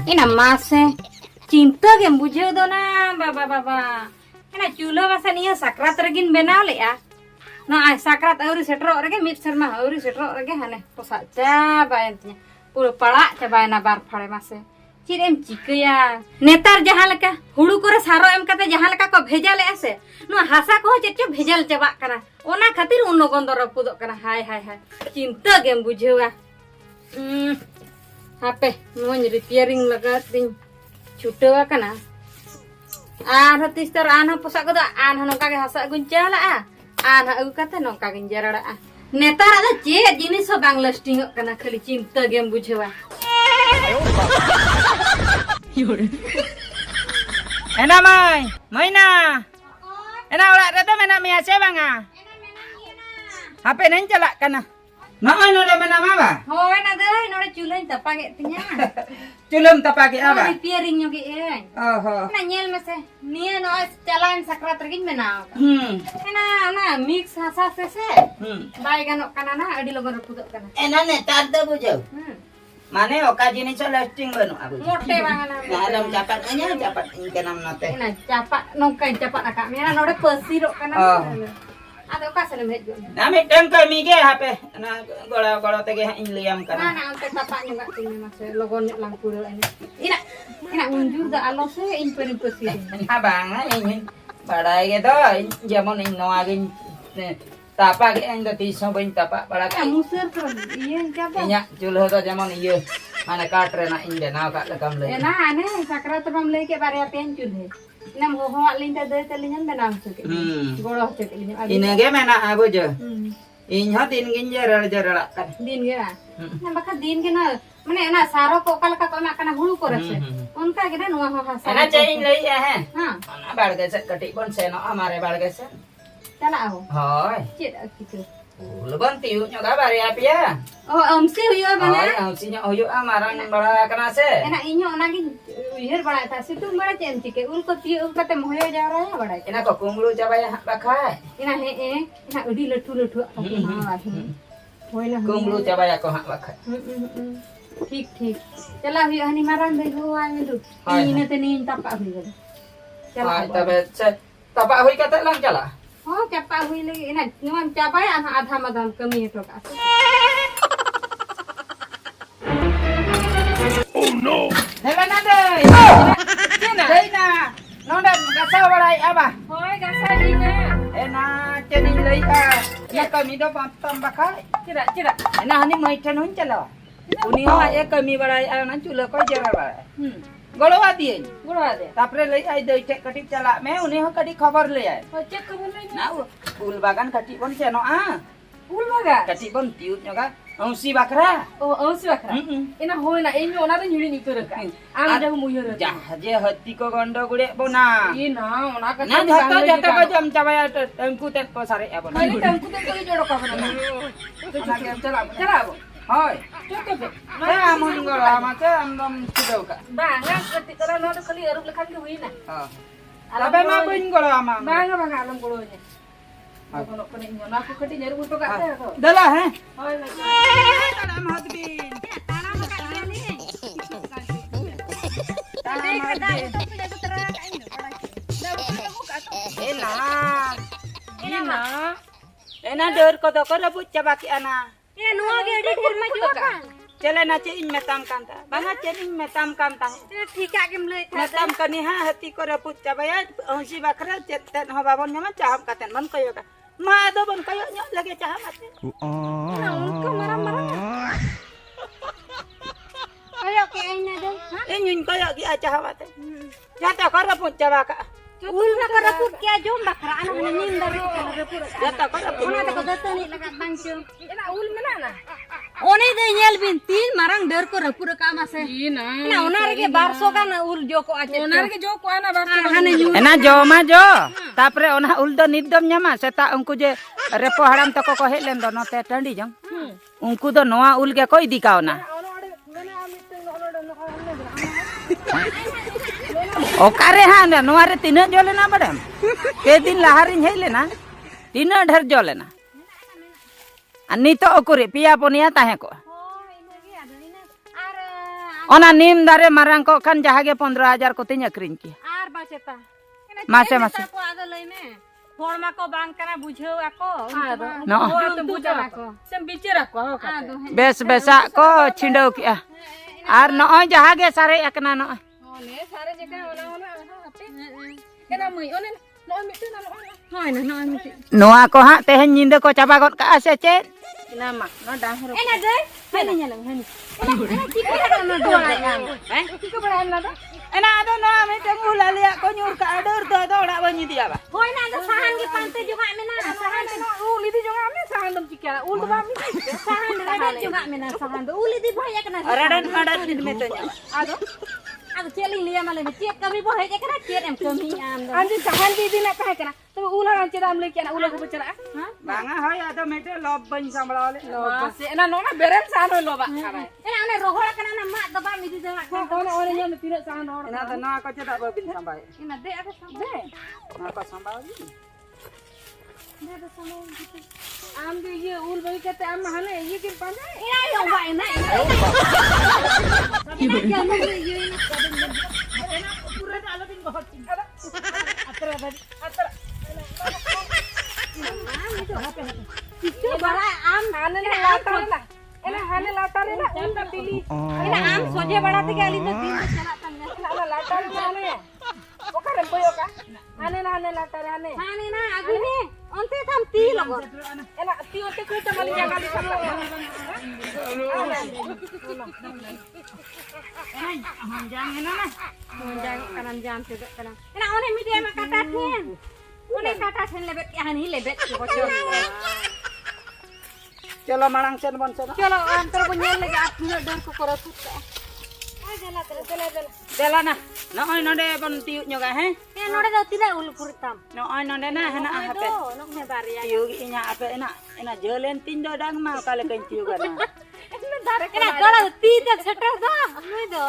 ina mase cinta ke bujo do na baba ina chula basa niya sakrat regin benaw le ya no ai sakrat auri setro rege mit serma auri setro rege hane posa cha baentnya pura pala cha baena bar phale mase chir em chikaya netar jahan leka hulu kore saro em kate jahan leka ko bhejal ase no hasa ko chet bhejal chaba kana ona khatir unno gondor rapudok kana hai cinta ke bujowa hape mon repairing lagat ding छुटवा कना आन हतिस्तर आन पोसा को आन नोका के हसा गुंचाला आन अगु कते नोका गिन जरड़ा नेतार आदा चे जिनिस बांग लास्टिंग कना खाली चिंता गेम बुझवा एना माय मैना एना ओड़ा रते मेना मिया से बांगा हापे नन चला कना मामा नोडे मेना माबा होय ना दे नोडे चुलें तपागे तिnya चुलम तपागे आबा repairing nyoge e ओहो ना nyel mase nia no chalan sakrat regin menaw ena na mix hasa se bai ganok kana na adi logon repudok kana एना नेतार दे बुझो माने ओका जिनिस lasting Banu Abu mote bangana dalam capat anya capat inkenam nate ena capak nongkai capak nak mera node pesirok kana ada ka sene mejjo nami tang kami ge hape na gola tege in liam kana na ante tapak ni mak tin mas logon lang puro ini ina unjur da alo se in perin pesir abang ini badai ge do jamon in no agin tapak ge anda tiso ben tapak bala ka musir kan iya jaba nya julho do jamon ieu mana katre na inde na ka lekam le na ane sakrat pam le ke bare pencul he nam ho linda de telinyan benang suke goroh cek linya ine ge mena abu jo in ha tin gin jara kan din ge na baka din ge na mane na saro ko kala ka ma kana hulu ko rase unka ge na nuwa ho hasa Anna chain लई है हां ना बाड़ के से कटी बन से न हमारे बाड़ के से चला आओ होय cek gitu लबन tiu nya ga bare apia oh amsi huyo bana होय औसी nya होयो amaran बड़ा कना से ena inyo na ge uhir bana ta situ bana chen cike ul ko tiu ul kate moyo jara ya bana एना को कुंगलू जबाय बखाय ina he ina udi letu tapi ma hoy na कुंगलू जबाय को हा बखाय ठीक चला हुई हनी मारन दे हुआ में दु इन ते नीन तपा हुई गले चला हाय तबे से तपा होई कते lang चला oh चपा हुई लगी ina nuan capai आधा मदम कमी है तो का oh no हेला ना दे केना देना नोंडा गसा बड़ाई आबा hoy gasa di na एना चेनी लई आ ना कमी दो पम बखाय cira एना हनी मैठन हुन चला उनी हो ए कमी बड़ाई आ ना चुला को जरा बड़ा गड़वा दिए gurwa de तापरे लई आई दई टे कटी चला मैं उनी हो कटी खबर ले आए ho cek खबर ले ना फूल बागान कटी बन सेनो आ ul baga कटी बन तिउ न्योगा औसी baccarat oh oh si bakra ina hoy na inyo ona de nyuri ni tur ka am jago muyo re जहाजे हत्ती को गंडो गुड़े बोना ina ona ka ना जतो को जम चबाया टंकू ते को सारे अब kali tangku te koi jodo ka bana ना के चला होय cocok ए आमन गला माते अंदम सिदौ का banga ketika no de kali arup lekhan ke huina हां तबे मा बइन गला आमा banga alam golonya kono kene nyona aku keti nyaru buto ka te to दला है hoy तड़म हद बिन एना डर को तो कर बुच चबा के आना ए nuwa ge adi dhir ma jo ka चले ना चे इन मेताम कांता बांगा चे इन मेताम कांता ठीक आ गेम ले मेताम कनी हा हती को रपुच चबाया औसी बकरा चेतन हो बाबन नमा चाहम कातन मन कयो का मा दो बन कयो न्य लगे चाहम आते na unka marah ayo ke aina de ए इन कयो की आ चाहम आते जाता कर रपुच चबा का ul na ka raput kya jom bakra ana nin dari ka raput जाता कर रपुच ona ta ko datani laga bangchum ina ul mana na oni de nyel bin tin marang der ko rapur ka mase ina ona rege 1200 ka na ul joko ache ona rege joko ana 1200 hane एना जो मा जो तापरे ओना उल दो निदम न्यामा सेता उनको जे repo हराम तको को हेलेन दो नते टंडी जंग उनको दो नोआ उल के कोई दिकाओना ओकारे हां नोआ रे तीन जोलेना बडम के दिन लहारिन हेलेना तीन ढेर जोलेना अन्नी तो ओकुरे पिया पोनिया ताहे को Ona nim dare marang ko kan jahage 15,000 ko tinya kering ki. Ar baceta. Mase mase. Ko ado lay me. Horma ko bang kana bujheu ako. Ado. No. Ado bujheu ako. Sem bicara ko. Ado. Bes besa ko chindau ki ah. Ar no jahage sare akna no. One sare jeka ona ape. Kena mui one no mitu na no. Hoi na no mitu. Noa ko ha teh nyinde ko cabagot ka ase cen. Nama no dahar. Ena deh. Hani nyalang hani. Ena chiku na no do ayam. Chiku bana na do. Ena ado no me tengu lalia ko nyur ka adur do ora bani dia ba. Hoi na do sahan ki pante juga mena sahan no uli di juga me sahan dum chikya. Ul do ba mi sahan ada juga mena sahan do uli di bhaya kana. Aradan adat din me tanya. Ado cheli liya male me chet kami bhaya kana chet em kami am do. Anji sahan di dina kahe kana to ula ran chedam le kana ula ko bechara Ha? Banga hoy ado mete lob ban sambalale. se na no na berem sahan lo ba Ena one rohora kana na mak do ba mi di jawa. ona ona nyam tira sahan ho Ena to no ko cedak ba bin sambai. Ena de aku sampai. Na ko sambali. De do sampai. am de ye ul bai kate am hane ye kin panja Ina yo ba ina. Ina jamu ye ina. pura da alabin bahot ada atra bari atra Itu bara am hane latare na ena hane latare na ul da pili ina am soje bada te gali to din chana tanga. na latare na hane okare boyo ka hane na hane latare hane Hani na agu ni onte tham ti logo. ena ti ote ko ta mali jaga di sama Hanjang ena na. Monjang kanan jam juga kanan. Ina one mi dia makata thien. One kata sen lebet hani lebet ko bocor. Chalo marang sen bon sen. Chalo antar ko nyel lagi at nyo dar ko koro tut. Dela na. No oi no de bon tiu nyoga he. Ya nore do tidak ul kuritam. No oi no de na hena hape. Do nok ne baria. Tiu inya ape ena jelen tindo dang ma kale kan tiu gana. Ina kala ti de setter do. Noi do.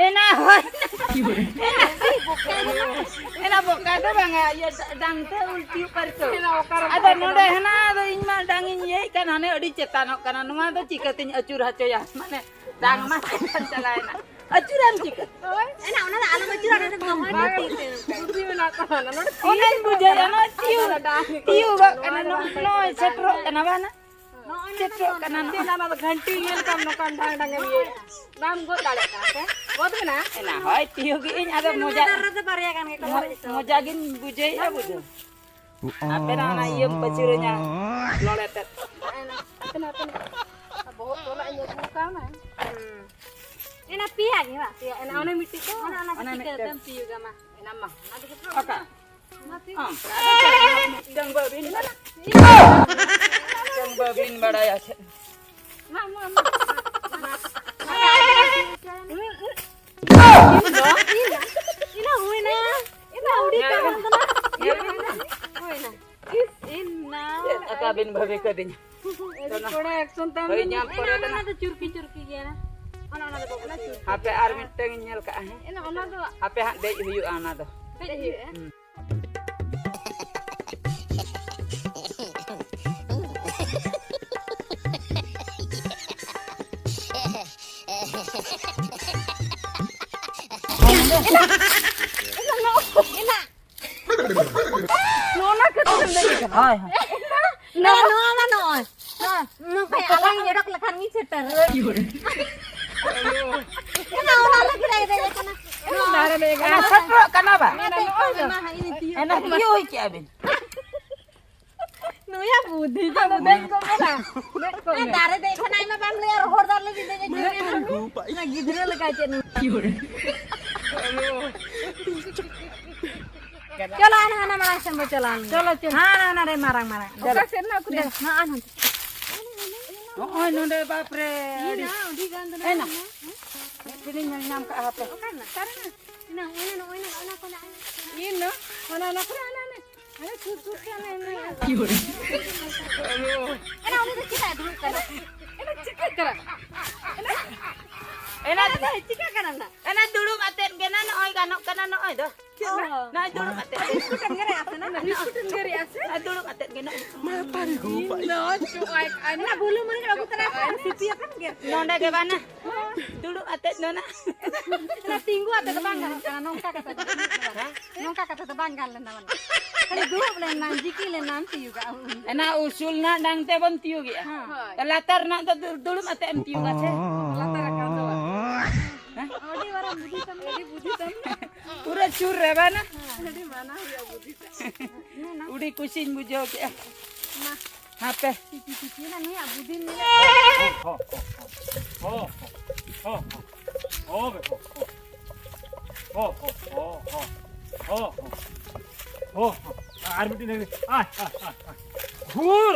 Ena hoy. Ena boka to banga ya dang te ul tiu parto. Ada no de hena do inya dangin ye kan hane adi cetano kana no do cikatin acur haco ya. Mane dang ma kan calaina. Acuran cika. Ina ona da alam ajura da ngam hati. budi na kana no Onan budaya no tiu. Tiu ba kana no setro kana bana. Setro kana nanti nama ganti yel kam no kan dang dang ye nam go dale ka ke god na ena hoy tiu gi in ada moja Rada baria kan ke kala itu. mojagin bujai ya bujo. Apa na iem pecirunya loletet. kenapa bahut tola nya buka na Ina pia ni ba. ya ena ona miti ko Ona ona kecil kan piu gama. Ena mah. Oka. Mati. Jang babin bana. Jang babin badaya se. Mama. Ina huina. Ina udi ka mandana. Huina. Ina. Aka bin babe kadinya. थोड़ा action tam Hoy nyam pore Ina dana. ada curki gana. Ona da bokla curki. Hape armin teng nyel ka he. ena ona do Hape hak dei huyu ana do. Beju eh. Hoy. No ma no. No kayak alang jedok lekan ni setter. Ina ona lagi dai kana. dare me ga Ena setro kana ba? Nah ini tiu. Ena tiu ki abin. no ya budi ja no den ko na den ko Dari deh kana ima bam liar hordar lagi deh jadi. Nah gidre lagi aja nih. Chalo anak-anak marang sen bocolan. chalo chalo Anak-anak deh marang-marang. oka senna kuri Nah anu. Oi no de bapre. Nah, di gantung. Ena. Sini nyam ka hape. Karena nah, ini kana. ino ona na kuri ana ne ana chu kana ne Enak udah kita dulu kana. ena chikka kara Ena Ada cika kana enggak? ena dulu aten gena no oi ganok kana no oi do. Nah, dulu kate. Biskutan ngere ase na. Biskutan ngere ase. Dulu kate gino. Ana bulu mun aku terapa sipia kan ger. Nonda ke mana? Dulu kate nona. Na tinggu ate tebanggal kana nongka kata. Nongka kata tebanggal na man. Kali dua bulan nanti le nanti juga. Ena usul na dang te bon tiu gi. Latar na dulu mate em tiu ka se. Latar ka to. Odi wara budi tam. Pura chur re bana. Odi mana ya budi. Udi kusin bujo ke. Hape. Cici na ni abudi ni. RBT नहीं आ घूर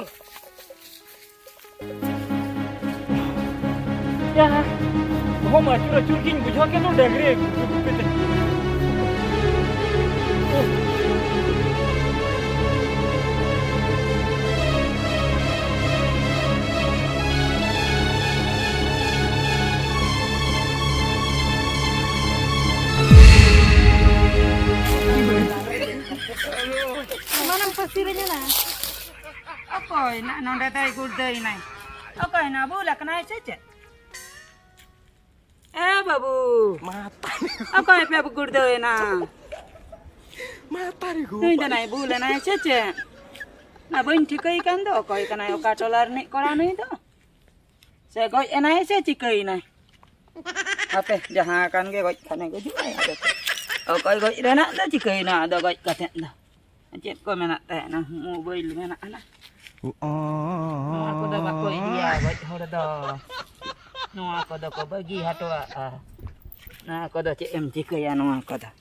क्या है वो मचुरा चुरकिंग बुझा के तो डगरे पे Mana pasirnya na? Akoy na nonda tay gurday nai. Akoy na bulak na seche. Babu. mata Akoy pe gurday na. mata रे Nui da nai bula na seche. Na bain thikai kan do akoy kana yo katolar ni kora nui do. Se goi enai se chikai nai. Ape jaha kan ge goi kana go ju ai ado. Akoy goi rena da chikai na do goi katen da. Chet ko mena te na mobile mena ana. Aku dah bakoi dia buat hora dah. No aku dah ko bagi hatwa. Nah aku dah CM cik ya no aku dah.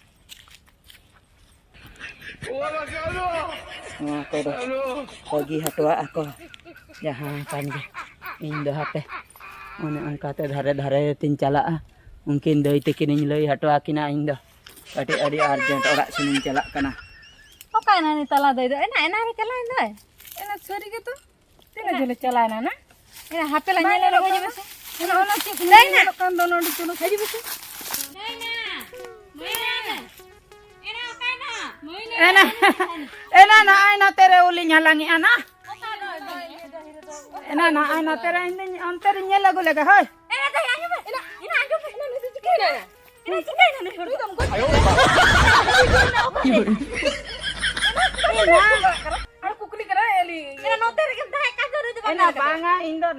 No aku dah bagi hatwa aku. Jahan kan je. Indah hate. One angka te dhare tin chala. Mungkin doi tekin lei hatwa kina indah. Kati adi urgent orak sini chala kana. Oka na ni tala dai dai. Enak ni kala dai. Enak sori gitu. Tena jele chala na na. Ina hape la nyele logo je bese. Ina ona cik dai na kan dono di tuno haji bese. Dai na. Moina. Ina oka na. Moina. Ena na aina tere uli nyalangi ana. Ena na aina tere indi anter nyela gule ga hoy. Ina dai anju be. Ina anju be. Ina ni cikai na. Ina cikai na ni huru dam go. Aku kukuli kera eli. Ina note re kita ka jor itu Ena banga indo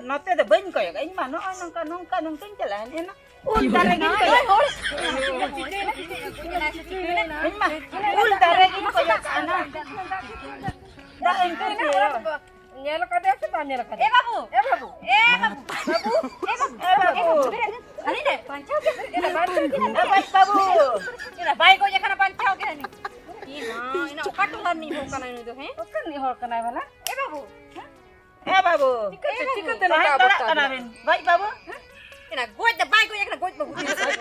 note de ben ko ya in ma no nongka nongkin jalan ena. Ul tare gin ko. In ma ul tare gin ko ya ana. Da en ko ya. Nyala kada apa ta nyala kada. Babu. Babu. Babu. Babu. Ani deh, pancau ke? Ina pancau ke? Babu. Ina baik ko ya kana pancau ke ni. Ina okatulan ni ho kana ni do he. Okan ni ho kana bala. Babu. Babu. Chicken te Baik na tora ka kana ben. Baik babu. Ina goj da baik ko ya kana goj babu.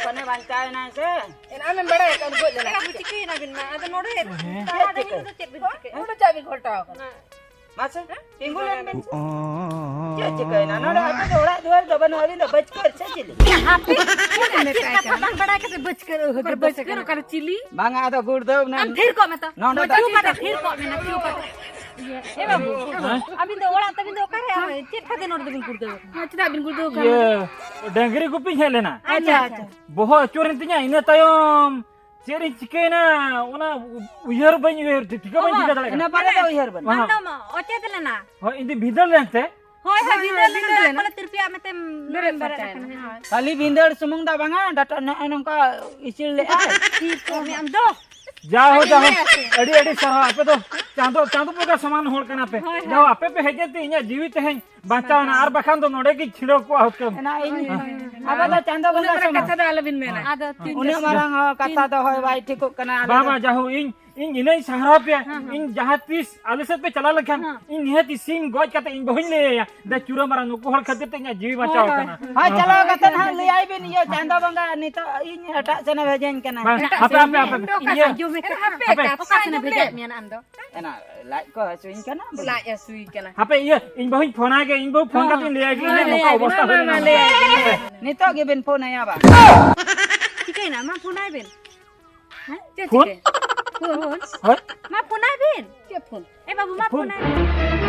Kone bancay na se. Ina amen bada ya kan goj na. Babu chicken na bin na ada node. Ada ni to chek bin chicken. Udah jabi ghota kana. Masa tinggulan ben. Chicken na no apa ora duar do ban ori do bach kar se chili. Happy. Ina try kana. Bada ke bach kar kar chili. Banga ada gur do na. Am फिर को मैं तो No, no, क्यों पता फिर को मैं क्यों पता ए बाबू अभी तो ओला तभी तो करे चेक खाते नोट बिन कुड़ दो अच्छा बिन कुड़ दो ये डंगरी गुपी है लेना अच्छा बहुत चोरन तिnya ina tayom seri cikena una uyar ban uyar tika ban tika dala ina pada do ihar ban मानो मा ओचे दले ना ho indi bidal lente होय होय बिंदल बिंदल ना 30 रुपया में ते मेरे बचाए kali bindar sumung da banga data nongka isil le ai ठीक तो हम दो जाओ जाओ अड़ी अड़ी सहा आपे तो चांदो पुका सामान होल कना पे जाओ आपे पे हेजे ते इnya जीवित है बांचाओ ना आर बखान तो नोडे की छिड़ो को होके na ini abada chando banga कथा दाल बिन में ना आदा उने marang kata do hoy bai thikuk kana बाबा जाओ इन इने सहारा पे इन जहां तीस आलसे पे चला लखन इन निहति सिंग गोज कते इन बहिन ले या द चुरा मारा नुको हल खते ते इnya जीवी बचाओ कना ha chalo katan ha le ai bin yo chando banga ni to ini atak sana bajen kana apa ये जो में hape का पका ने भेजा में अंदो ena like ko swing kana ला या सुई के ना apa ये इन बहिन फोन आ के इन बहु फोन कते ले आगे इन नुको अवस्था होले ni to ge bin phone ya ba ठीक है ना मा पुनाय बिन फोन फोन होय मा फोन आई बिन के फोन ए बाबू मा फोन फोन आई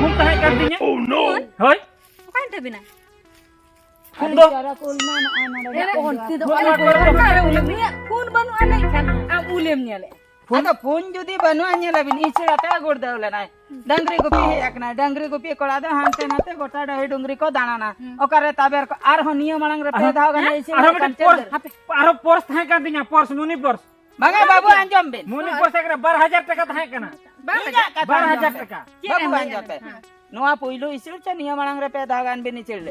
फोन ताहे कर दिnya होय काइन थे बिना फोन दो cara kulman ana phone pohon phone बनु आले खान am ulem nyale ada phone judi banu anya labin ichira ta gor dawla nai dangri gopi ek nai dangri gopi kola da hante nate gota dai dungri ko dana na okare taber ko ar honiya malang re pe daw gana ichira आरो purse ताहे कर दिnya purse मुनी purse banga babu anjom bin मुनी purse एकरा 12000 টাকা ताहे kana 12000 টাকা babu anjom pe noa puilu isil cha niya malang re pe daw gan bin ichil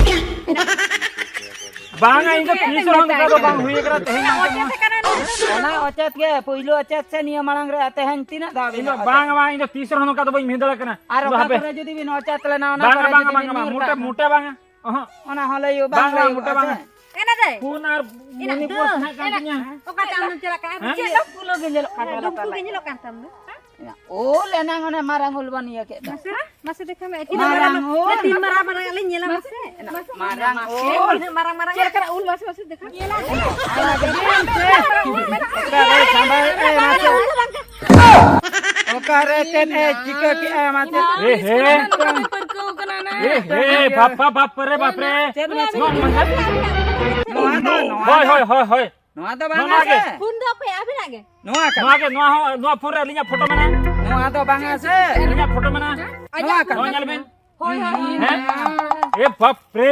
बांगा इनका 300 हम का बांग हुई एकरा तहे ona ocet ge puilu ocet se niya malang re ate han tina daw bin बांगा वा इनका 300 हम का तो बई मेदला kana ar okare judi bin ocet le na ona बांगा बांगा बांगा मोटे मोटे बांगा ona holayo बांगा मोटे बांगा एना दे फोन और मुनी पर्स ताहे कर दिnya ओका ताम चला का चलो पुलो गेलो डुमपु गेलो kan tam oh lenang ona marang ulban ya ke masih देखा मैं marang ul तीन marang marang ले nyela masih marang ul marang marang kira kira ul masih masih देखा okare ten jika ki amate बाप रे होय होय होय होय noa do banga se phone दो पे अभी लागे noa ka नोआ के नोआ फोन रे लिया फोटो मना noa do banga se लिया फोटो मना noa ka नोआ चल बेन ए बाप रे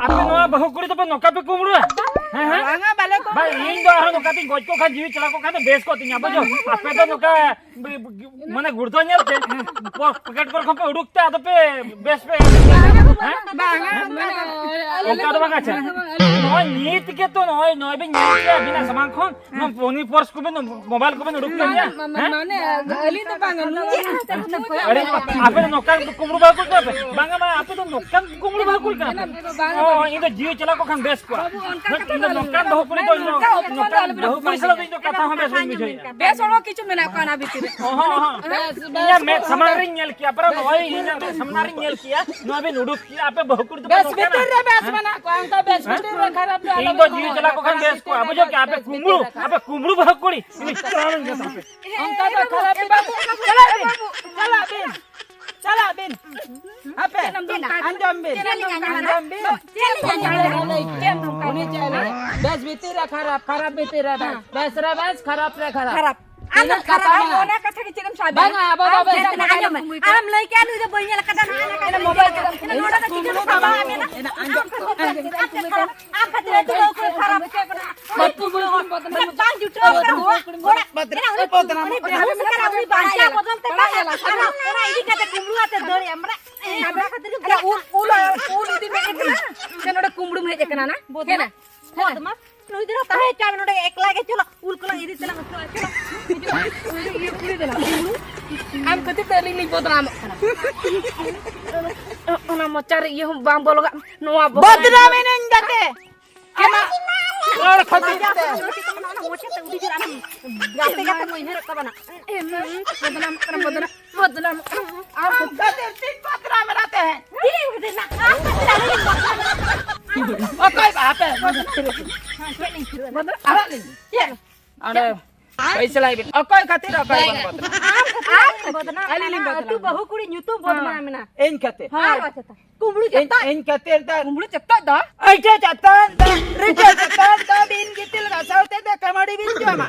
आपे नोआ बहु कुड़ी तो पे नोका पे कुमड़ू है banga bale ko भाई इन दो हरो नोका तिन गोज को खा जीवी चला को खा तो बेस को तिन बजो आपे तो नोका माने गुड़दो नेलते पकेट पर खपे उड़ुकते आ तो पे बेस पे ओका तो बांगा छे नोय नीत के तो नोय बे नीत के बिना सामान खोन नो फोनी पर्स को बे मोबाइल को बे उड़ुक लिया mane ali to banga अरे आपे तो नोका कुमड़ू बाकुल का बांगा मा आपे तो नोका कुमड़ू बाकुल का ओ इन तो जीव चला को खान बेस को इन तो नोका बहु पुरी तो नोका बहु पुरी सला तो इन तो कथा हम बेस में बिछोय beso lo kichu mena kana bitire या मैं समारी नेल किया पर नोय इन समारी नेल किया नो बे उड़ुक किया आपे बहु कुड़ी तो bes bitire bes mana ko angka bes bitire kharap इन तो जीव चला को खान बेस को अब जो कि आपे कुमड़ू बहु कुड़ी इन चालन के साथ angka to kharap babu chala bin ape anjom bin uni chala bes bitire kharap bitire bes re bes kharap re kharap ana खराब होना कथा के चिरम साबे banga baba bes आम लइके आनु जे बइया लकदा ना मोबाइल ina नोडा के चिरम साबा आमे ना आम खातिर तो खराब बत्तू बोल पांच जुटो गोड़ा बदरा करा उनी बाजा बदलते ना इदी कते कुमड़ू आते दड़ी हमरा हमरा खातिर उल इदी में इतना जे नोडा कुमड़ू में जेकना ना है ना बहुत मत नोई दिरा ताहे चार नोडा एकला के चलो उल को इदी चला चलो ये पूरी देना am kati tali ni bodram ona mocar ye hum bang bologa noa bodram ene ngate kena और खती गाते गाते कोई हेर का बना बदनाम आप गदर तीन बदनाम रहते हैं ओके बाप है अरे पैसा लाई बिन ओके खातिर ओके बदनाम तू बहु कुड़ी न्यूतु बदनाम ना इन खातिर हां कुमड़ू चत्ता इन खातिर दा कुमड़ू चत्ता दा ऐसे चत्तान दा रिचे चत्तान दा बिन गितिल रसावते दा कमड़ी बिन जोमा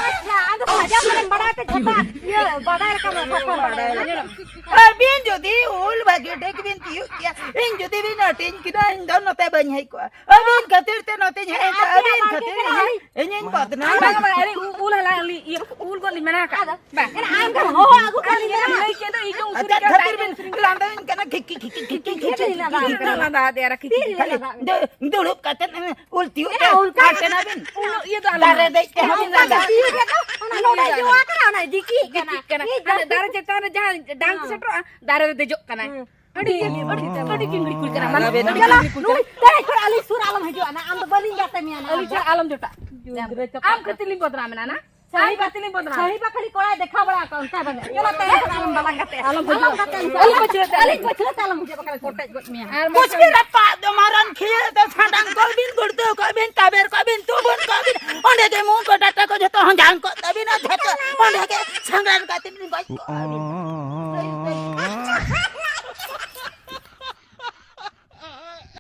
अच्छा आंद मजा करे बड़ा के छोटा ये बड़ा का बड़ा बिन जदी उल भागे टेक बिन तियो क्या इन जदी बिन टिन किदा इन दन नते बन है को अबिन खातिर ते नते है अबिन खातिर इन बदनाम अरे उल हला ये उल को लिमना का बा आम का हो आगु खाली ले के तो इको अच्छा खातिर बिन लांदा इन कना खिकी लगा दे रखी दुड़ुप कतन उल तियो काटे ना बिन ये तो दारे दे के हम लांदा नोडा जोआ करा ना दिकी कना दारे चटा ने जहां डांग सेटो दारे दे जो कना अड़ी किंगड़ी कुल कना मन चला नुई तेरे छोड़ अली सुर आलम है जो ना आम तो बलिंग जाते मिया ना अली छोड़ आलम जोटा आम कतिली बदरा में ना सही बातली बदला सही बाखली कोड़ा देखा बड़ा का बने चलो ते आलम बालंग कते आलम बचले आलम बुझे बकरा कोटे गोट मिया कुछ भी रपा दो मारन खिए तो छाडंग को बिन गुड़ते को बिन ताबेर को बिन तू बन को बिन ओंडे के मुंह को डाटा को जतो हंजांग को तभी ना जतो ओंडे के संग्राम का तिन को